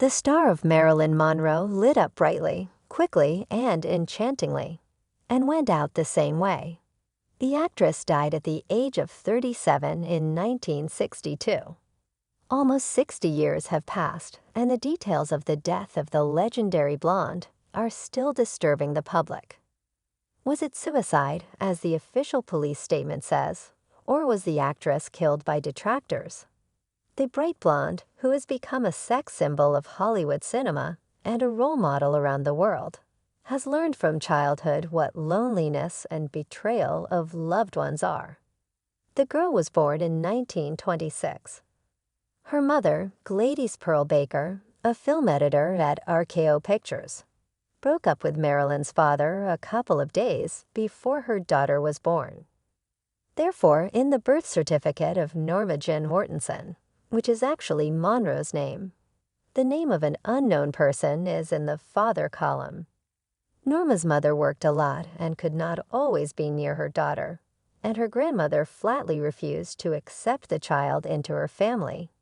The star of Marilyn Monroe lit up brightly, quickly, and enchantingly, and went out the same way. The actress died at the age of 37 in 1962. Almost 60 years have passed, and the details of the death of the legendary blonde are still disturbing the public. Was it suicide, as the official police statement says, or was the actress killed by detractors? The bright blonde, who has become a sex symbol of Hollywood cinema and a role model around the world, has learned from childhood what loneliness and betrayal of loved ones are. The girl was born in 1926. Her mother, Gladys Pearl Baker, a film editor at RKO Pictures, broke up with Marilyn's father a couple of days before her daughter was born. Therefore, in the birth certificate of Norma Jean Mortensen, which is actually Monroe's name, the name of an unknown person is in the father column. Norma's mother worked a lot and could not always be near her daughter, and her grandmother flatly refused to accept the child into her family.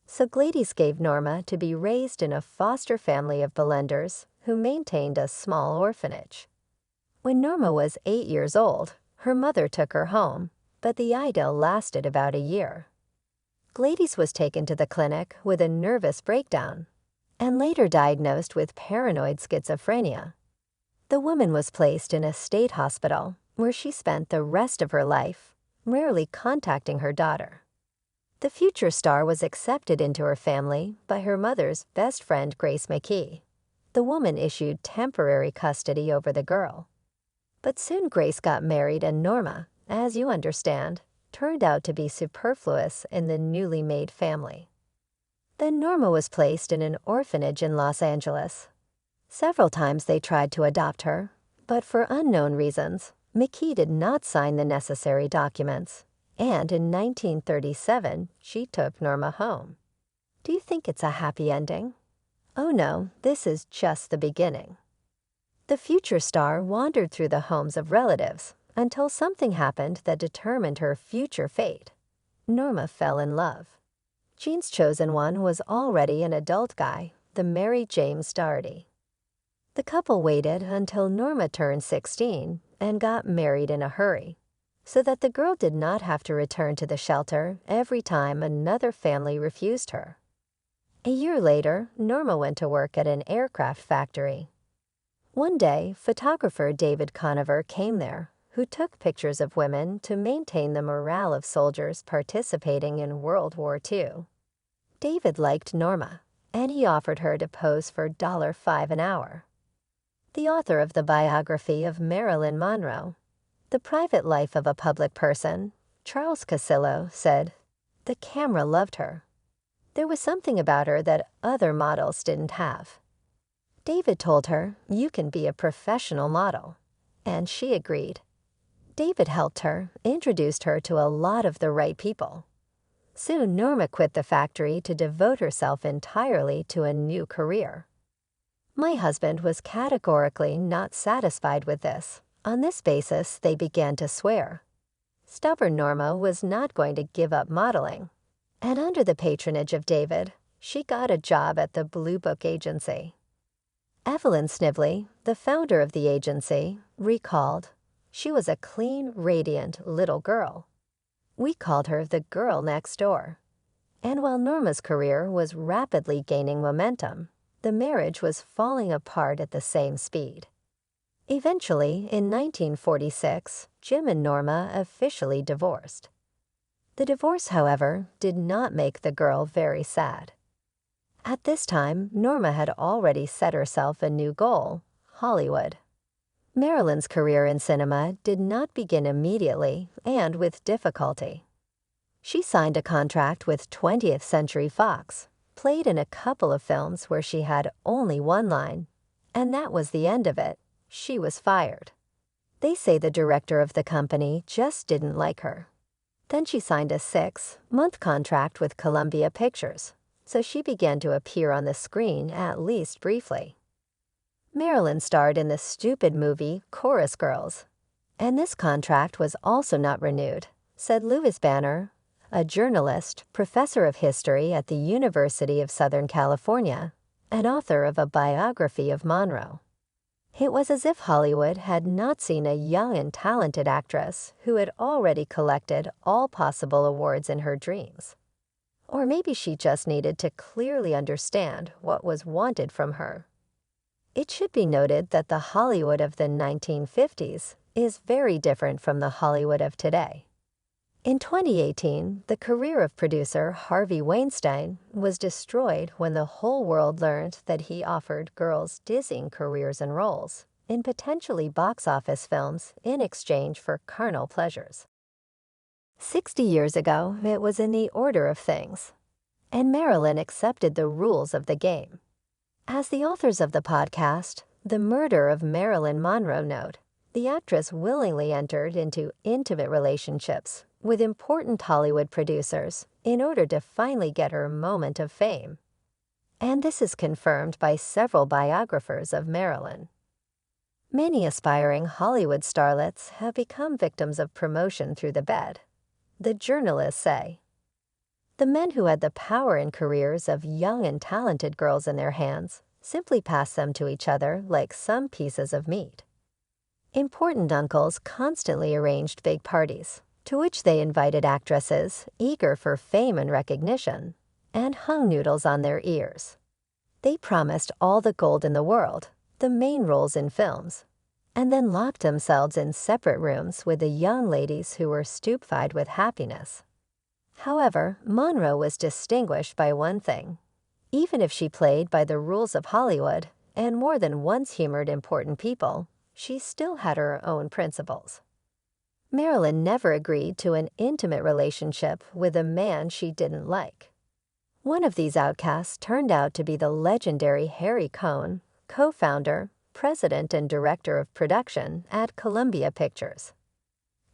So Gladys gave Norma to be raised in a foster family of Belenders who maintained a small orphanage. When Norma was 8 years old, her mother took her home, but the idyll lasted about a year. Gladys was taken to the clinic with a nervous breakdown and later diagnosed with paranoid schizophrenia. The woman was placed in a state hospital where she spent the rest of her life, rarely contacting her daughter. The future star was accepted into her family by her mother's best friend, Grace McKee. The woman issued temporary custody over the girl. But soon Grace got married, and Norma, as you understand, turned out to be superfluous in the newly made family. Then Norma was placed in an orphanage in Los Angeles. Several times they tried to adopt her, but for unknown reasons, McKee did not sign the necessary documents, and in 1937, she took Norma home. Do you think it's a happy ending? Oh no, this is just the beginning. The future star wandered through the homes of relatives until something happened that determined her future fate. Norma fell in love. Jean's chosen one was already an adult guy, the Mary James Doherty. The couple waited until Norma turned 16 and got married in a hurry, so that the girl did not have to return to the shelter every time another family refused her. A year later, Norma went to work at an aircraft factory. One day, photographer David Conover came there, who took pictures of women to maintain the morale of soldiers participating in World War II. David liked Norma, and he offered her to pose for $5 an hour. The author of the biography of Marilyn Monroe, The Private Life of a Public Person, Charles Casillo, said, "The camera loved her. There was something about her that other models didn't have." David told her, "You can be a professional model," and she agreed. David helped her, introduced her to a lot of the right people. Soon Norma quit the factory to devote herself entirely to a new career. My husband was categorically not satisfied with this. On this basis, they began to swear. Stubborn Norma was not going to give up modeling, and under the patronage of David, she got a job at the Blue Book Agency. Evelyn Snively, the founder of the agency, recalled, "She was a clean, radiant little girl. We called her the girl next door." And while Norma's career was rapidly gaining momentum, the marriage was falling apart at the same speed. Eventually, in 1946, Jim and Norma officially divorced. The divorce, however, did not make the girl very sad. At this time, Norma had already set herself a new goal: Hollywood. Marilyn's career in cinema did not begin immediately and with difficulty. She signed a contract with 20th Century Fox, played in a couple of films where she had only one line, and that was the end of it. She was fired. They say the director of the company just didn't like her. Then she signed a 6-month contract with Columbia Pictures, so she began to appear on the screen at least briefly. Marilyn starred in the stupid movie Chorus Girls, and this contract was also not renewed, said Louis Banner, a journalist, professor of history at the University of Southern California, and author of a biography of Monroe. It was as if Hollywood had not seen a young and talented actress who had already collected all possible awards in her dreams. Or maybe she just needed to clearly understand what was wanted from her. It should be noted that the Hollywood of the 1950s is very different from the Hollywood of today. In 2018, the career of producer Harvey Weinstein was destroyed when the whole world learned that he offered girls dizzying careers and roles in potentially box office films in exchange for carnal pleasures. 60 years ago, it was in the order of things, and Marilyn accepted the rules of the game. As the authors of the podcast, The Murder of Marilyn Monroe note, the actress willingly entered into intimate relationships with important Hollywood producers in order to finally get her moment of fame. And this is confirmed by several biographers of Marilyn. Many aspiring Hollywood starlets have become victims of promotion through the bed, the journalists say. The men who had the power and careers of young and talented girls in their hands simply passed them to each other like some pieces of meat. Important uncles constantly arranged big parties, to which they invited actresses eager for fame and recognition, and hung noodles on their ears. They promised all the gold in the world, the main roles in films, and then locked themselves in separate rooms with the young ladies who were stupefied with happiness. However, Monroe was distinguished by one thing. Even if she played by the rules of Hollywood and more than once humored important people, she still had her own principles. Marilyn never agreed to an intimate relationship with a man she didn't like. One of these outcasts turned out to be the legendary Harry Cohn, co-founder, president, and director of production at Columbia Pictures.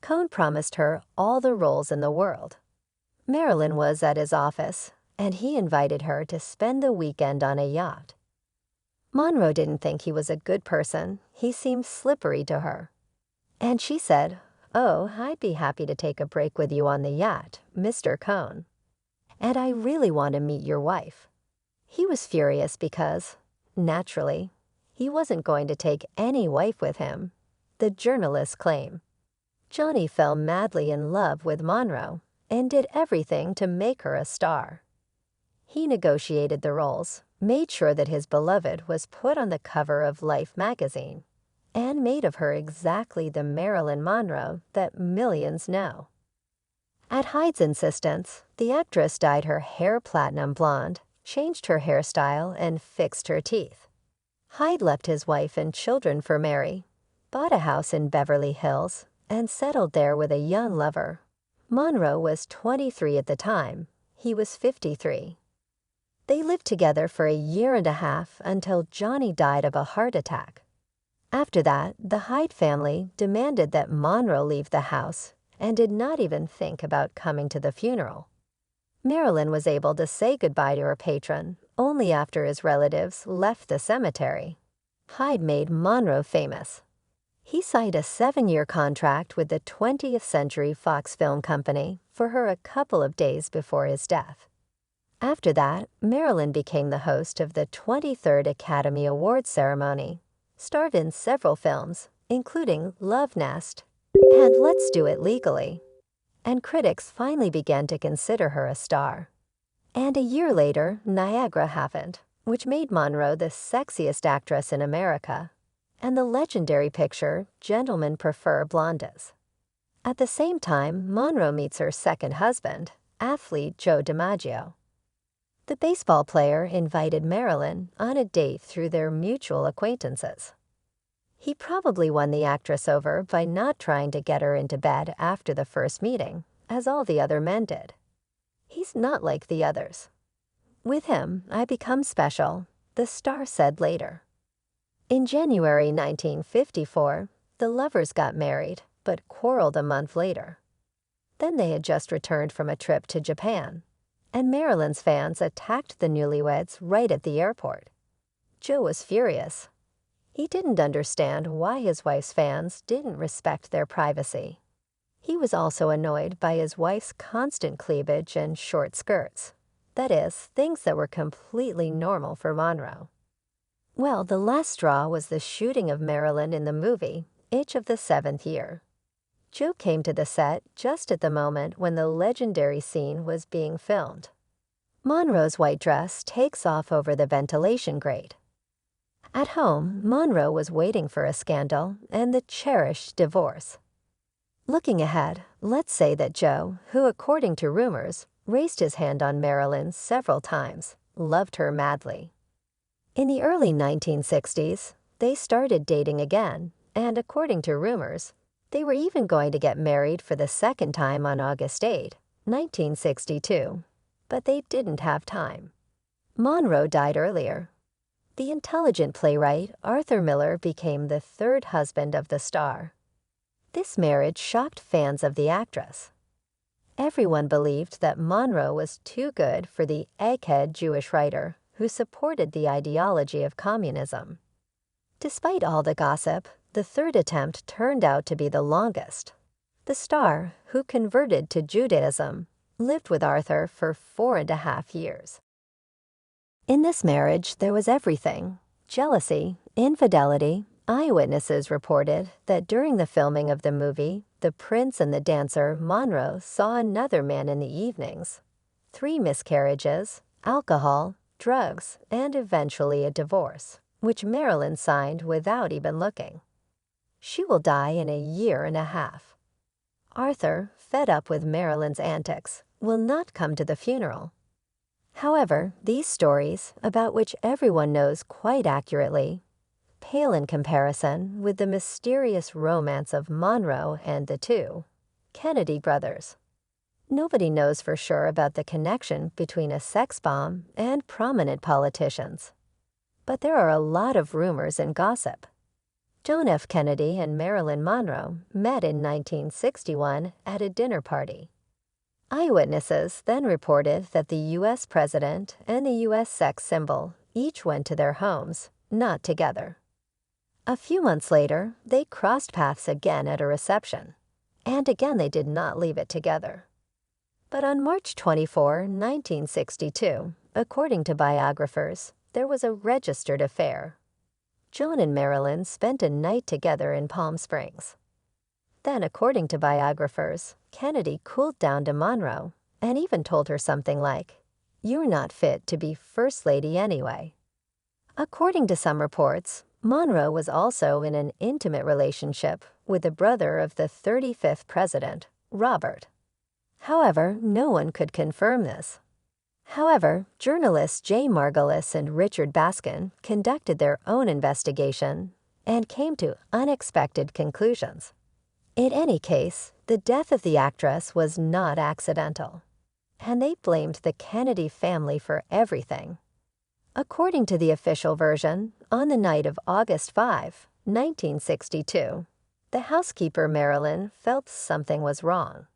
Cohn promised her all the roles in the world. Marilyn was at his office, and he invited her to spend the weekend on a yacht. Monroe didn't think he was a good person. He seemed slippery to her. And she said, "Oh, I'd be happy to take a break with you on the yacht, Mr. Cohn. And I really want to meet your wife." He was furious because, naturally, he wasn't going to take any wife with him, the journalists claim. Johnny fell madly in love with Monroe and did everything to make her a star. He negotiated the roles, made sure that his beloved was put on the cover of Life magazine, and made of her exactly the Marilyn Monroe that millions know. At Hyde's insistence, the actress dyed her hair platinum blonde, changed her hairstyle, and fixed her teeth. Hyde left his wife and children for Mary, bought a house in Beverly Hills, and settled there with a young lover. Monroe was 23 at the time. He was 53. They lived together for a year and a half until Johnny died of a heart attack. After that, the Hyde family demanded that Monroe leave the house and did not even think about coming to the funeral. Marilyn was able to say goodbye to her patron only after his relatives left the cemetery. Hyde made Monroe famous. He signed a 7-year contract with the 20th Century Fox Film Company for her a couple of days before his death. After that, Marilyn became the host of the 23rd Academy Awards ceremony, starred in several films, including Love Nest and Let's Do It Legally, and critics finally began to consider her a star. And a year later, Niagara happened, which made Monroe the sexiest actress in America, and the legendary picture Gentlemen Prefer Blondes. At the same time, Monroe meets her second husband, athlete Joe DiMaggio. The baseball player invited Marilyn on a date through their mutual acquaintances. He probably won the actress over by not trying to get her into bed after the first meeting, as all the other men did. He's not like the others. With him, I become special, the star said later. In January 1954, the lovers got married, but quarreled a month later. Then they had just returned from a trip to Japan, and Marilyn's fans attacked the newlyweds right at the airport. Joe was furious. He didn't understand why his wife's fans didn't respect their privacy. He was also annoyed by his wife's constant cleavage and short skirts. That is, things that were completely normal for Monroe. Well, the last straw was the shooting of Marilyn in the movie, Itch of the Seventh Year. Joe came to the set just at the moment when the legendary scene was being filmed. Monroe's white dress takes off over the ventilation grate. At home, Monroe was waiting for a scandal and the cherished divorce. Looking ahead, let's say that Joe, who according to rumors, raised his hand on Marilyn several times, loved her madly. In the early 1960s, they started dating again, and according to rumors, they were even going to get married for the second time on August 8, 1962. But they didn't have time. Monroe died earlier. The intelligent playwright Arthur Miller became the third husband of the star. This marriage shocked fans of the actress. Everyone believed that Monroe was too good for the egghead Jewish writer who supported the ideology of communism. Despite all the gossip, the third attempt turned out to be the longest. The star, who converted to Judaism, lived with Arthur for 4.5 years. In this marriage, there was everything: jealousy, infidelity. Eyewitnesses reported that during the filming of the movie, the prince and the dancer Monroe saw another man in the evenings. 3 miscarriages, alcohol, drugs, and eventually a divorce, which Marilyn signed without even looking. She will die in 1.5 years. Arthur, fed up with Marilyn's antics, will not come to the funeral. However, these stories, about which everyone knows quite accurately, pale in comparison with the mysterious romance of Monroe and the 2 Kennedy brothers. Nobody knows for sure about the connection between a sex bomb and prominent politicians. But there are a lot of rumors and gossip. John F. Kennedy and Marilyn Monroe met in 1961 at a dinner party. Eyewitnesses then reported that the U.S. president and the U.S. sex symbol each went to their homes, not together. A few months later, they crossed paths again at a reception, and again they did not leave it together. But on March 24, 1962, according to biographers, there was a registered affair. John and Marilyn spent a night together in Palm Springs. Then, according to biographers, Kennedy cooled down to Monroe and even told her something like, "You're not fit to be First Lady anyway." According to some reports, Monroe was also in an intimate relationship with the brother of the 35th president, Robert. However, no one could confirm this. However, journalists Jay Margulis and Richard Baskin conducted their own investigation and came to unexpected conclusions. In any case, the death of the actress was not accidental, and they blamed the Kennedy family for everything. According to the official version, on the night of August 5, 1962, the housekeeper Marilyn felt something was wrong.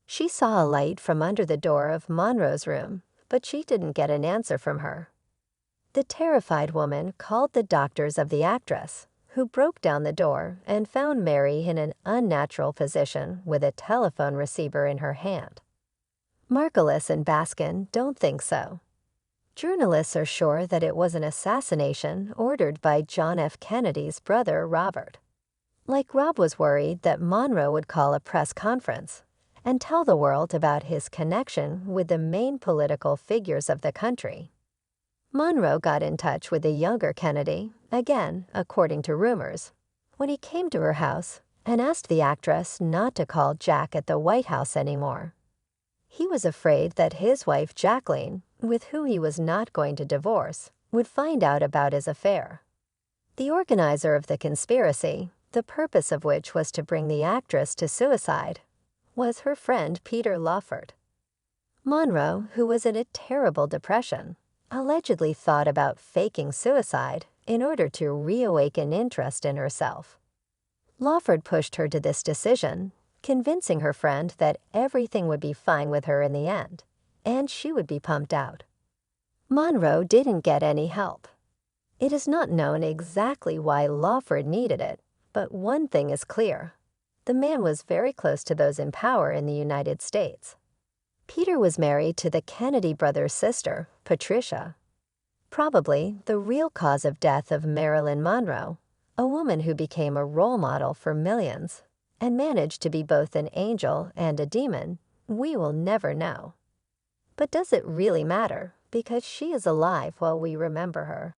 She saw a light from under the door of Monroe's room, but she didn't get an answer from her. The terrified woman called the doctors of the actress, who broke down the door and found Mary in an unnatural position with a telephone receiver in her hand. Margulis and Baskin don't think so. Journalists are sure that it was an assassination ordered by John F. Kennedy's brother, Robert. Like Rob was worried that Monroe would call a press conference and tell the world about his connection with the main political figures of the country. Monroe got in touch with the younger Kennedy, again, according to rumors, when he came to her house and asked the actress not to call Jack at the White House anymore. He was afraid that his wife Jacqueline, with whom he was not going to divorce, would find out about his affair. The organizer of the conspiracy, the purpose of which was to bring the actress to suicide, was her friend Peter Lawford. Monroe, who was in a terrible depression, allegedly thought about faking suicide in order to reawaken interest in herself. Lawford pushed her to this decision, convincing her friend that everything would be fine with her in the end, and she would be pumped out. Monroe didn't get any help. It is not known exactly why Lawford needed it, but one thing is clear. The man was very close to those in power in the United States. Peter was married to the Kennedy brothers' sister, Patricia. Probably the real cause of death of Marilyn Monroe, a woman who became a role model for millions and managed to be both an angel and a demon, we will never know. But does it really matter? Because she is alive while we remember her.